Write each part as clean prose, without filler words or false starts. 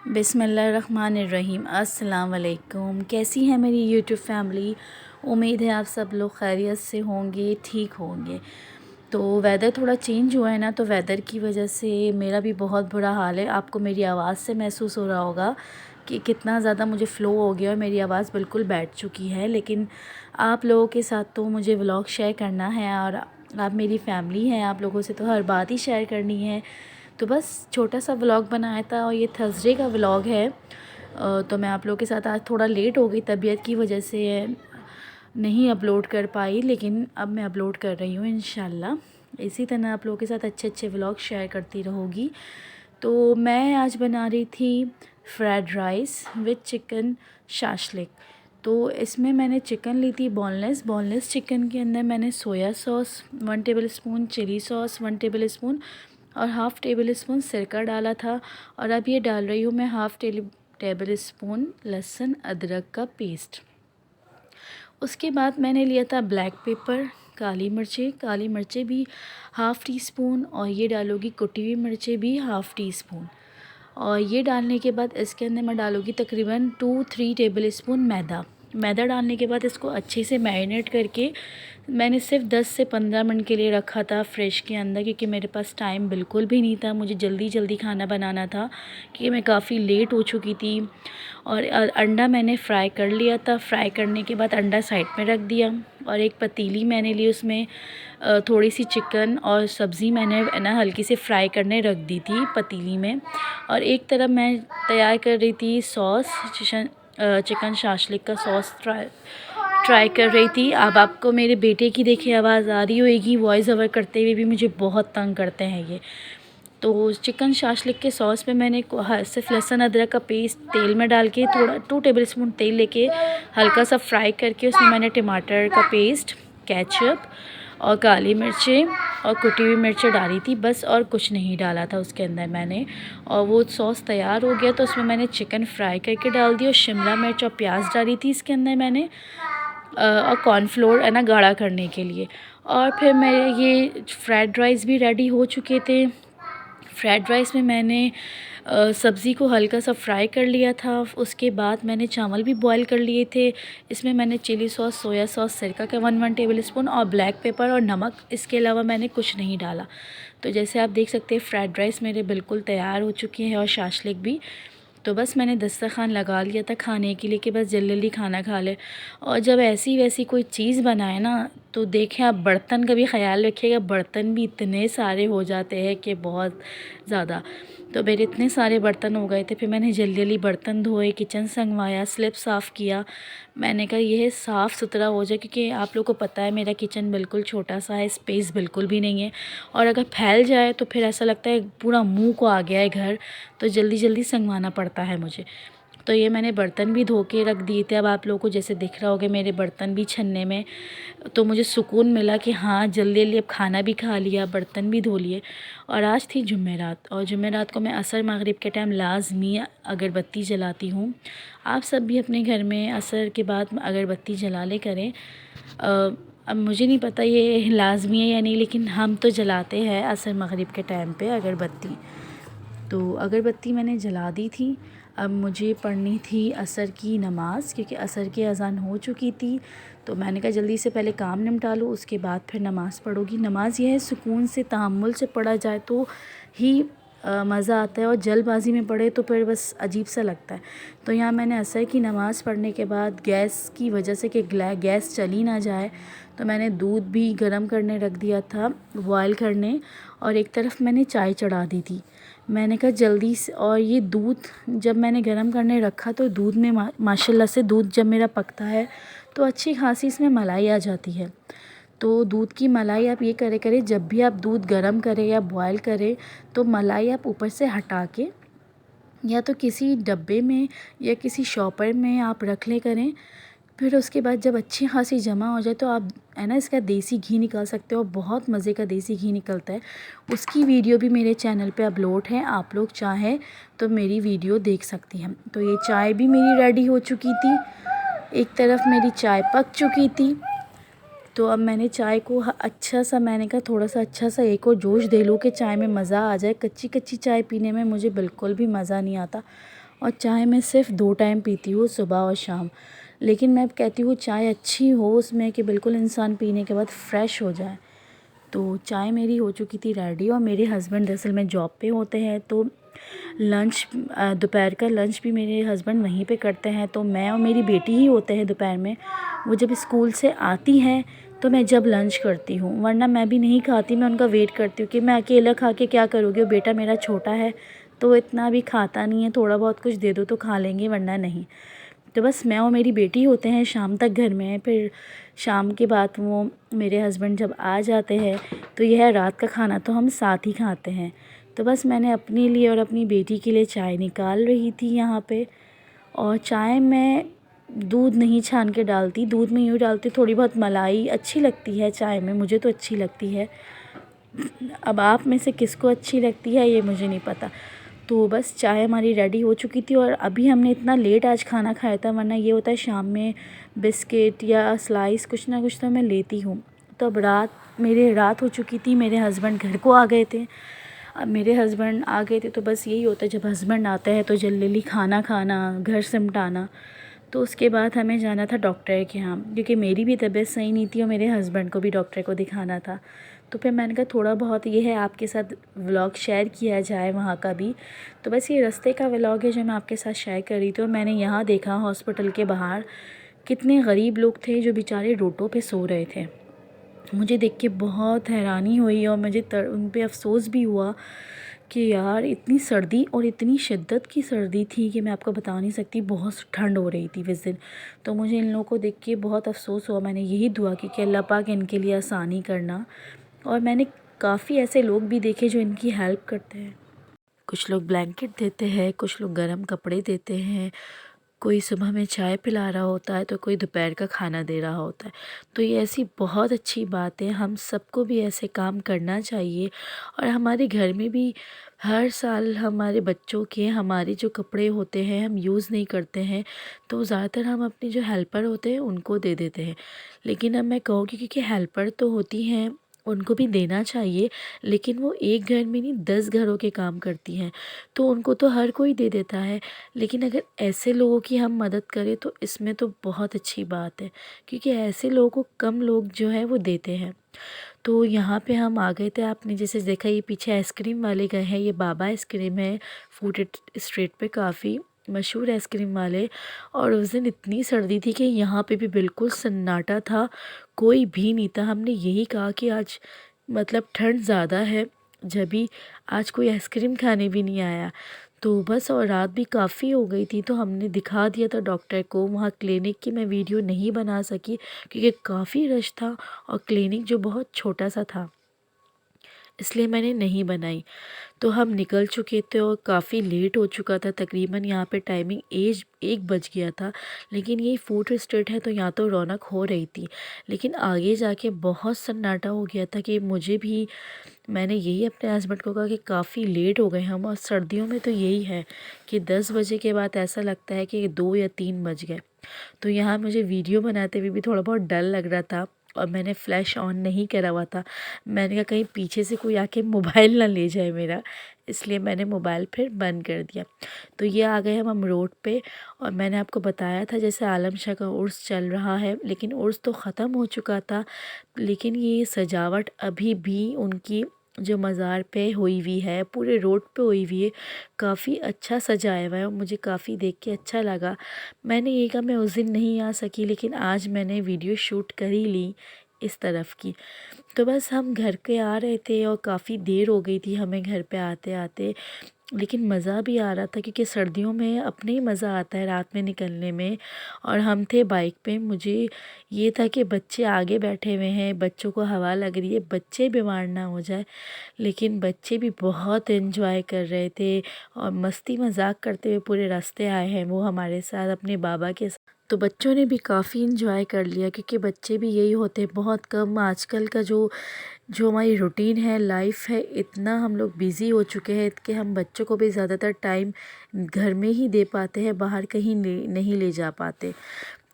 बिस्मिल्लाहिर्रहमानिर्रहीम। अस्सलाम वालेकुम। कैसी है मेरी यूट्यूब फैमिली? उम्मीद है आप सब लोग खैरियत से होंगे, ठीक होंगे। तो वेदर थोड़ा चेंज हुआ है ना, तो वेदर की वजह से मेरा भी बहुत बुरा हाल है। आपको मेरी आवाज़ से महसूस हो रहा होगा कि कितना ज़्यादा मुझे फ़्लो हो गया और मेरी आवाज़ बिल्कुल बैठ चुकी है। लेकिन आप लोगों के साथ तो मुझे व्लॉग शेयर करना है और आप मेरी फैमिली हैं, आप लोगों से तो हर बात ही शेयर करनी है। तो बस छोटा सा व्लॉग बनाया था और ये थर्सडे का व्लॉग है। तो मैं आप लोगों के साथ आज थोड़ा लेट हो गई, तबीयत की वजह से नहीं अपलोड कर पाई, लेकिन अब मैं अपलोड कर रही हूँ इंशाल्लाह। इसी तरह आप लोगों के साथ अच्छे अच्छे व्लॉग शेयर करती रहूँगी। तो मैं आज बना रही थी fried rice with chicken shashlik. तो इसमें मैंने चिकन ली थी बोनलेस चिकन के अंदर मैंने soya sauce 1 tablespoon, chilli sauce 1 tablespoon और हाफ़ टेबल स्पून सिरका डाला था। और अब ये डाल रही हूँ मैं हाफ़ टेबल स्पून लहसुन अदरक का पेस्ट। उसके बाद मैंने लिया था ब्लैक पेपर, काली मिर्चें भी हाफ़ टी स्पून और ये डालूँगी कुटी हुई मिर्चें भी हाफ़ टी स्पून। और ये डालने के बाद इसके अंदर मैं डालूँगी तकरीबन 2-3 टेबल स्पून मैदा डालने के बाद इसको अच्छे से मैरिनेट करके मैंने सिर्फ 10 से 15 मिनट के लिए रखा था फ्रिज के अंदर, क्योंकि मेरे पास टाइम बिल्कुल भी नहीं था। मुझे जल्दी जल्दी खाना बनाना था क्योंकि मैं काफ़ी लेट हो चुकी थी। और अंडा मैंने फ्राई कर लिया था। फ्राई करने के बाद अंडा साइड में रख दिया और एक पतीली मैंने ली, उसमें थोड़ी सी चिकन और सब्ज़ी मैंने ना हल्की से फ्राई करने रख दी थी पतीली में। और एक तरफ मैं तैयार कर रही थी सॉस, चिकन शाशलिक का सॉस ट्राई कर रही थी। अब आपको मेरे बेटे की देखिए आवाज़ आ रही होगी, वॉइस ओवर करते हुए भी मुझे बहुत तंग करते हैं ये। तो चिकन शाशलिक के सॉस पे मैंने सिर्फ लहसुन अदरक का पेस्ट तेल में डाल के थोड़ा 2 टेबल स्पून तेल लेके हल्का सा फ्राई करके उसमें मैंने टमाटर का पेस्ट, केचप और काली मिर्चें और कुटी हुई मिर्चें डाली थी बस, और कुछ नहीं डाला था उसके अंदर मैंने। और वो सॉस तैयार हो गया तो उसमें मैंने चिकन फ्राई करके डाल दी और शिमला मिर्च और प्याज डाली थी इसके अंदर मैंने, और कॉर्नफ्लोर है ना गाढ़ा करने के लिए। और फिर मेरे ये फ्राइड राइस भी रेडी हो चुके थे। फ्राइड राइस में मैंने सब्ज़ी को हल्का सा फ्राई कर लिया था। उसके बाद मैंने चावल भी बॉईल कर लिए थे। इसमें मैंने चिली सॉस, सोया सॉस, सिरका का 1 टेबल स्पून और ब्लैक पेपर और नमक, इसके अलावा मैंने कुछ नहीं डाला। तो जैसे आप देख सकते हैं फ्राइड राइस मेरे बिल्कुल तैयार हो चुके हैं और शाशलिक भी। तो बस मैंने दस्तरखान लगा लिया था खाने के लिए कि बस जल्दी जल्दी खाना खा ले। और जब ऐसी वैसी कोई चीज़ बनाए ना, तो देखें आप बर्तन का भी ख़्याल रखिएगा। बर्तन भी इतने सारे हो जाते हैं कि बहुत ज़्यादा। तो मेरे इतने सारे बर्तन हो गए थे, फिर मैंने जल्दी जल्दी बर्तन धोए, किचन संगवाया, स्लिप साफ़ किया। मैंने कहा यह साफ़ सुथरा हो जाए, क्योंकि आप लोग को पता है मेरा किचन बिल्कुल छोटा सा है, स्पेस बिल्कुल भी नहीं है। और अगर फैल जाए तो फिर ऐसा लगता है पूरा मुँह को आ गया है घर, तो जल्दी जल्दी संगवाना पड़ता है मुझे। तो ये मैंने बर्तन भी धो के रख दिए थे। अब आप लोगों को जैसे दिख रहा होगा मेरे बर्तन भी छन्ने में, तो मुझे सुकून मिला कि हाँ जल्दी जल्दी अब खाना भी खा लिया, बर्तन भी धो लिए। और आज थी जुमेरात, और जुमेरात को मैं असर मगरिब के टाइम लाजमी अगरबत्ती जलाती हूँ। आप सब भी अपने घर में असर के बाद अगरबत्ती जला ले करें। अब मुझे नहीं पता ये लाजमी है या नहीं, लेकिन हम तो जलाते हैं असर मगरिब के टाइम पे अगरबत्ती। तो अगरबत्ती मैंने जला दी थी। अब मुझे पढ़नी थी असर की नमाज़, क्योंकि असर की अज़ान हो चुकी थी। तो मैंने कहा जल्दी से पहले काम निपटा लो, उसके बाद फिर नमाज़ पढ़ूँगी। नमाज़ यह है सुकून से तहम्मुल से पढ़ा जाए तो ही मज़ा आता है, और जल्दबाज़ी में पढ़े तो फिर बस अजीब सा लगता है। तो यहाँ मैंने असर की नमाज़ पढ़ने के बाद गैस की वजह से कि गैस चली ना जाए, तो मैंने दूध भी गर्म करने रख दिया था, बॉयल करने। और एक तरफ मैंने चाय चढ़ा दी थी। मैंने कहा जल्दी से, और ये दूध जब मैंने गर्म करने रखा तो दूध में माशाल्लाह से दूध जब मेरा पकता है तो अच्छी खासी इसमें मलाई आ जाती है। तो दूध की मलाई आप ये करें जब भी आप दूध गर्म करें या बॉयल करें, तो मलाई आप ऊपर से हटा के या तो किसी डब्बे में या किसी शॉपर में आप रख ले करें। फिर उसके बाद जब अच्छी खासी जमा हो जाए तो आप है ना इसका देसी घी निकाल सकते हो, बहुत मज़े का देसी घी निकलता है। उसकी वीडियो भी मेरे चैनल पे अपलोड है, आप लोग चाहें तो मेरी वीडियो देख सकती हैं। तो ये चाय भी मेरी रेडी हो चुकी थी, एक तरफ मेरी चाय पक चुकी थी। तो अब मैंने चाय को अच्छा सा, मैंने कहा थोड़ा सा अच्छा सा एक और जोश दे लूँ कि चाय में मज़ा आ जाए। कच्ची कच्ची चाय पीने में मुझे बिल्कुल भी मज़ा नहीं आता। और चाय मैं सिर्फ़ 2 टाइम पीती हूँ, सुबह और शाम। लेकिन मैं कहती हूँ चाय अच्छी हो उसमें कि बिल्कुल इंसान पीने के बाद फ्रेश हो जाए। तो चाय मेरी हो चुकी थी रेडी और मेरे हस्बैंड दरअसल में जॉब पे होते हैं, तो लंच दोपहर का लंच भी मेरे हस्बैंड वहीं पे करते हैं। तो मैं और मेरी बेटी ही होते हैं दोपहर में। वो जब स्कूल से आती हैं तो मैं जब लंच करती हूँ, वरना मैं भी नहीं खाती, मैं उनका वेट करती हूँ कि मैं अकेला खा के क्या करूँगी। और बेटा मेरा छोटा है तो इतना भी खाता नहीं है, थोड़ा बहुत कुछ दे दो तो खा लेंगे वरना नहीं। तो बस मैं और मेरी बेटी होते हैं शाम तक घर में। फिर शाम के बाद वो मेरे हस्बैंड जब आ जाते हैं तो यह रात का खाना तो हम साथ ही खाते हैं। तो बस मैंने अपने लिए और अपनी बेटी के लिए चाय निकाल रही थी यहाँ पे। और चाय मैं दूध नहीं छान के डालती, दूध में यूँ डालती, थोड़ी बहुत मलाई अच्छी लगती है चाय में, मुझे तो अच्छी लगती है। अब आप में से किसको अच्छी लगती है ये मुझे नहीं पता। तो बस चाय हमारी रेडी हो चुकी थी और अभी हमने इतना लेट आज खाना खाया था, वरना ये होता है शाम में बिस्किट या स्लाइस कुछ ना कुछ तो मैं लेती हूँ। तो अब रात हो चुकी थी, मेरे हस्बैंड घर को आ गए थे। अब मेरे हस्बैंड आ गए थे तो बस यही होता है, जब हस्बैंड आता है तो जल्दी खाना खाना, घर सिमटाना। तो उसके बाद हमें जाना था डॉक्टर के यहाँ, क्योंकि मेरी भी तबीयत सही नहीं थी और मेरे हस्बैंड को भी डॉक्टर को दिखाना था। तो फिर मैंने कहा थोड़ा बहुत ये है आपके साथ व्लॉग शेयर किया जाए वहाँ का भी। तो बस ये रास्ते का व्लॉग है जो मैं आपके साथ शेयर कर रही थी। और मैंने यहाँ देखा हॉस्पिटल के बाहर कितने गरीब लोग थे जो बेचारे रोडों पे सो रहे थे। मुझे देख के बहुत हैरानी हुई और मुझे उन पे अफ़सोस भी हुआ कि यार इतनी सर्दी और इतनी शिद्दत की सर्दी थी कि मैं आपको बता नहीं सकती, बहुत ठंड हो रही थी इस दिन। तो मुझे इन लोगों को देख के बहुत अफ़सोस हुआ। मैंने यही दुआ की कि अल्लाह पाक इनके लिए आसानी करना। और मैंने काफ़ी ऐसे लोग भी देखे जो इनकी हेल्प करते हैं। कुछ लोग ब्लैंकेट देते हैं, कुछ लोग गर्म कपड़े देते हैं, कोई सुबह में चाय पिला रहा होता है तो कोई दोपहर का खाना दे रहा होता है। तो ये ऐसी बहुत अच्छी बात है, हम सबको भी ऐसे काम करना चाहिए। और हमारे घर में भी हर साल हमारे बच्चों के हमारे जो कपड़े होते हैं हम यूज़ नहीं करते हैं, तो ज़्यादातर हम अपने जो हेल्पर होते हैं उनको दे देते हैं। लेकिन अब मैं कहूँगी क्योंकि हेल्पर तो होती हैं, उनको भी देना चाहिए, लेकिन वो एक घर में नहीं 10 घरों के काम करती हैं, तो उनको तो हर कोई दे देता है। लेकिन अगर ऐसे लोगों की हम मदद करें तो इसमें तो बहुत अच्छी बात है, क्योंकि ऐसे लोगों को कम लोग जो है वो देते हैं। तो यहाँ पे हम आ गए थे, आपने जैसे देखा ये पीछे आइसक्रीम वाले गए हैं, ये बाबा आइसक्रीम है, फूड स्ट्रीट पे काफ़ी मशहूर आइसक्रीम वाले। और उस दिन इतनी सर्दी थी कि यहाँ पे भी बिल्कुल सन्नाटा था, कोई भी नहीं था। हमने यही कहा कि आज मतलब ठंड ज़्यादा है, जभी आज कोई आइसक्रीम खाने भी नहीं आया। तो बस और रात भी काफ़ी हो गई थी, तो हमने दिखा दिया था डॉक्टर को वहाँ क्लिनिक की। मैं वीडियो नहीं बना सकी क्योंकि काफ़ी रश था और क्लिनिक जो बहुत छोटा सा था, इसलिए मैंने नहीं बनाई। तो हम निकल चुके थे और काफ़ी लेट हो चुका था, तकरीबन यहाँ पे टाइमिंग 1 बज गया था। लेकिन ये फूड स्ट्रीट है तो यहाँ तो रौनक हो रही थी, लेकिन आगे जाके बहुत सन्नाटा हो गया था कि मुझे भी, मैंने यही अपने हस्बैंड को कहा कि काफ़ी लेट हो गए हम। और सर्दियों में तो यही है कि 10 बजे के बाद ऐसा लगता है कि 2 या 3 बज गए। तो यहाँ मुझे वीडियो बनाते हुए भी थोड़ा बहुत डर लग रहा था और मैंने फ़्लैश ऑन नहीं करा हुआ था। मैंने कहा कहीं पीछे से कोई आके मोबाइल ना ले जाए मेरा, इसलिए मैंने मोबाइल फिर बंद कर दिया। तो ये आ गए हम रोड पे। और मैंने आपको बताया था जैसे आलम शाह का उर्स चल रहा है, लेकिन उर्स तो ख़त्म हो चुका था, लेकिन ये सजावट अभी भी उनकी जो मज़ार पे हुई हुई है, पूरे रोड पे हुई हुई है, काफ़ी अच्छा सजाया हुआ है और मुझे काफ़ी देख के अच्छा लगा। मैंने ये कहा मैं उस दिन नहीं आ सकी, लेकिन आज मैंने वीडियो शूट कर ही ली इस तरफ की। तो बस हम घर के आ रहे थे और काफ़ी देर हो गई थी हमें घर पे आते आते, लेकिन मज़ा भी आ रहा था क्योंकि सर्दियों में अपने ही मज़ा आता है रात में निकलने में। और हम थे बाइक पे, मुझे ये था कि बच्चे आगे बैठे हुए हैं, बच्चों को हवा लग रही है, बच्चे बीमार ना हो जाए। लेकिन बच्चे भी बहुत एंजॉय कर रहे थे और मस्ती मजाक करते हुए पूरे रास्ते आए हैं वो हमारे साथ अपने बाबा के साथ। तो बच्चों ने भी काफ़ी इंजॉय कर लिया, क्योंकि बच्चे भी यही होते हैं, बहुत कम आजकल का जो जो हमारी रूटीन है, लाइफ है, इतना हम लोग बिज़ी हो चुके हैं कि हम बच्चों को भी ज़्यादातर टाइम घर में ही दे पाते हैं, बाहर कहीं नहीं ले जा पाते।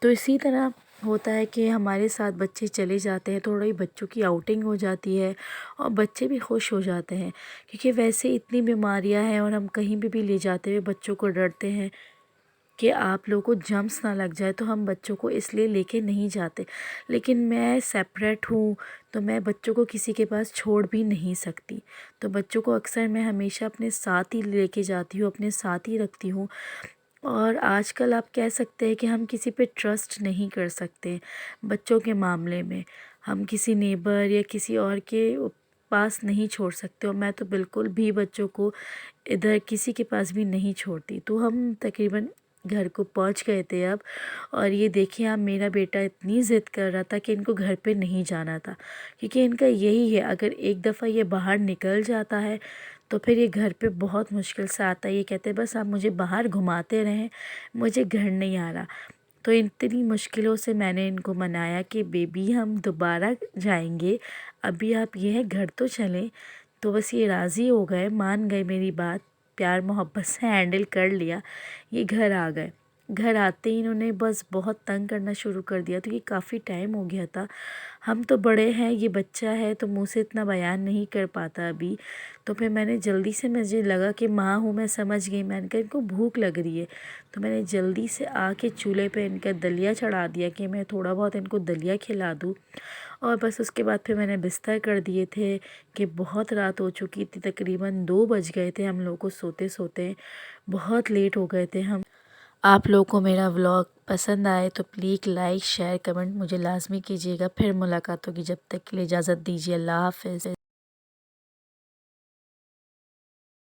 तो इसी तरह होता है कि हमारे साथ बच्चे चले जाते हैं, थोड़ी बच्चों की आउटिंग हो जाती है और बच्चे भी खुश हो जाते हैं, क्योंकि वैसे इतनी बीमारियां हैं और हम कहीं भी ले जाते हुए बच्चों को डरते हैं कि आप लोगों को जम्स ना लग जाए, तो हम बच्चों को इसलिए लेके नहीं जाते। लेकिन मैं सेपरेट हूँ, तो मैं बच्चों को किसी के पास छोड़ भी नहीं सकती। तो बच्चों को अक्सर मैं हमेशा अपने साथ ही लेके जाती हूँ, अपने साथ ही रखती हूँ। और आजकल आप कह सकते हैं कि हम किसी पे ट्रस्ट नहीं कर सकते बच्चों के मामले में। हम किसी नेबर या किसी और के पास नहीं छोड़ सकते, और मैं तो बिल्कुल भी बच्चों को इधर किसी के पास भी नहीं छोड़ती। तो हम तकरीबन घर को पहुंच गए थे अब। और ये देखिए, आप, मेरा बेटा इतनी ज़िद कर रहा था कि इनको घर पे नहीं जाना था, क्योंकि इनका यही है, अगर एक दफ़ा ये बाहर निकल जाता है तो फिर ये घर पे बहुत मुश्किल से आता है। ये कहते हैं बस आप मुझे बाहर घुमाते रहें, मुझे घर नहीं आ रहा। तो इतनी मुश्किलों से मैंने इनको मनाया कि बेबी हम दोबारा जाएंगे, अभी आप ये है घर तो चलें। तो बस ये राज़ी हो गए, मान गए मेरी बात, प्यार मोहब्बत से हैंडल कर लिया। ये घर आ गए। घर आते ही इन्होंने बस बहुत तंग करना शुरू कर दिया, तो ये काफ़ी टाइम हो गया था। हम तो बड़े हैं, ये बच्चा है, तो मुँह से इतना बयान नहीं कर पाता अभी। तो फिर मैंने जल्दी से, मुझे लगा कि माँ हूँ, मैं समझ गई, मैंने कहा इनको भूख लग रही है, तो मैंने जल्दी से आके चूल्हे पे इनका दलिया चढ़ा दिया कि मैं थोड़ा बहुत इनको दलिया खिला दूँ। और बस उसके बाद फिर मैंने बिस्तर कर दिए थे कि बहुत रात हो चुकी थी, तकरीबन 2 बज गए थे हम लोग को सोते सोते, बहुत लेट हो गए थे हम। आप लोगों को मेरा व्लॉग पसंद आए तो प्लीज़ लाइक शेयर कमेंट मुझे लाजमी कीजिएगा। फिर मुलाकात होगी, जब तक के लिए इजाज़त दीजिए। अल्लाह हाफ़िज़।